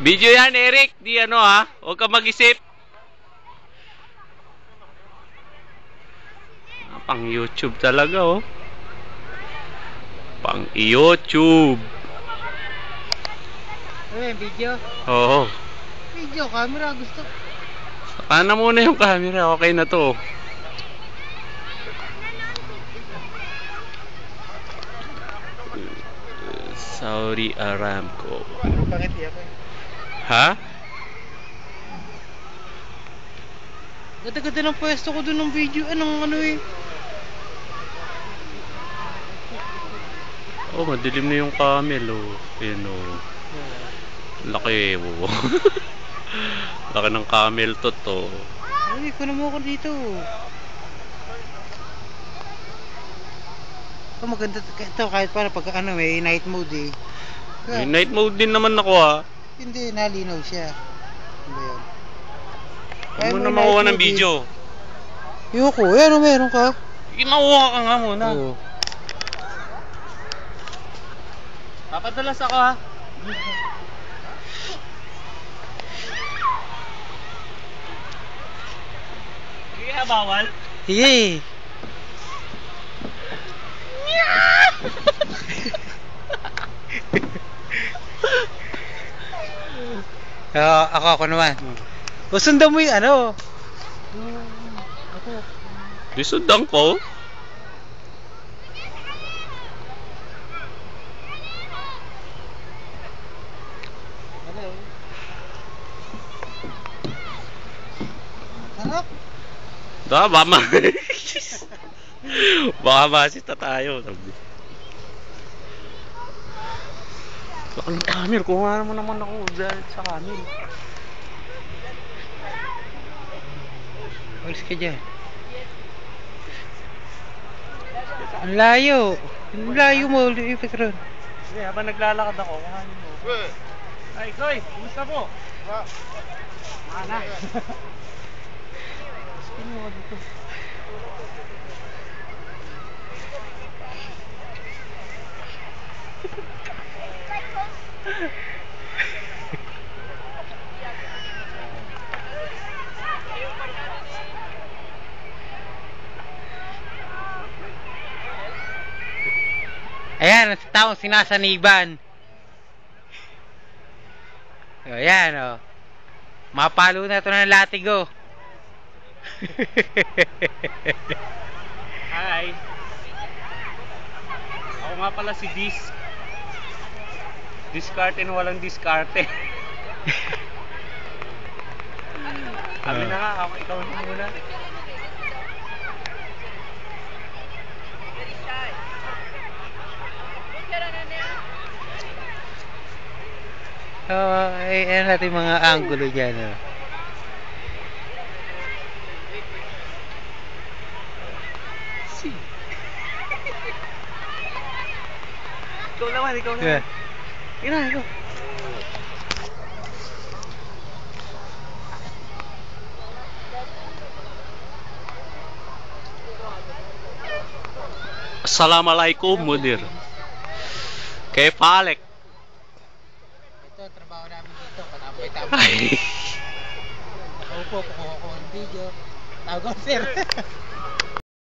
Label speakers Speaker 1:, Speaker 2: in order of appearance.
Speaker 1: Video yan, Eric. Di ano ha. Huwag ka mag-isip. Pang YouTube talaga oh. Pang YouTube.
Speaker 2: Ano video?
Speaker 1: Oo.
Speaker 2: Video, camera, gusto.
Speaker 1: Saka na muna yung camera. Okay na to. Saudi Aramco.
Speaker 2: Pangit yan.
Speaker 1: Ha?
Speaker 2: Ganda-ganda ng pwesto ko dun ng video. Anong ano eh.
Speaker 1: Oh, madilim na yung camel oh. Ayan oh. Laki oh. Laki ng camel to.
Speaker 2: Ay, kunin mo ako dito. Ito maganda. Ito kahit para pag ano may night mode eh.
Speaker 1: May night mode din naman ako ha.
Speaker 2: Hindi, nalinaw siya. Ano ba yun?
Speaker 1: Huwag mo na makuha ng video.
Speaker 2: Yoko, ano meron ka?
Speaker 1: Sige, makuha ka nga muna.
Speaker 2: Oo.
Speaker 1: Papadalas ako ha. Sige ha, bawal.
Speaker 2: Sige. Ako naman. O sundan mo yung ano.
Speaker 1: Di sundang ko.
Speaker 2: Sarap.
Speaker 1: Baka masita tayo. Baka ng camera, kuha naman ako dahil sa camera.
Speaker 2: Alis ka dyan. Ang layo. Ang layo mo, Petron.
Speaker 1: Sige, habang naglalakad ako, kuhanin mo. Ay, Soy, kumusta po? Mana.
Speaker 2: Sino mo dito? Ayan, ang taong sinasaniban. Ayan, o. Mapalo na ito ng latigo.
Speaker 1: Hi. Ako nga pala si Diskarte na walang diskarte. Kami na nga, ikaw na muna.
Speaker 2: Ayan natin mga angulo dyan.
Speaker 1: Ikaw naman.
Speaker 2: Yeah. Ikaw.
Speaker 1: Assalamualaikum, Mudir. Kay Palek.
Speaker 2: Ito, trabaho namin dito. Panaboy-taboy. Nakaupo, kukuha ko ng video. Tawag ko, sir.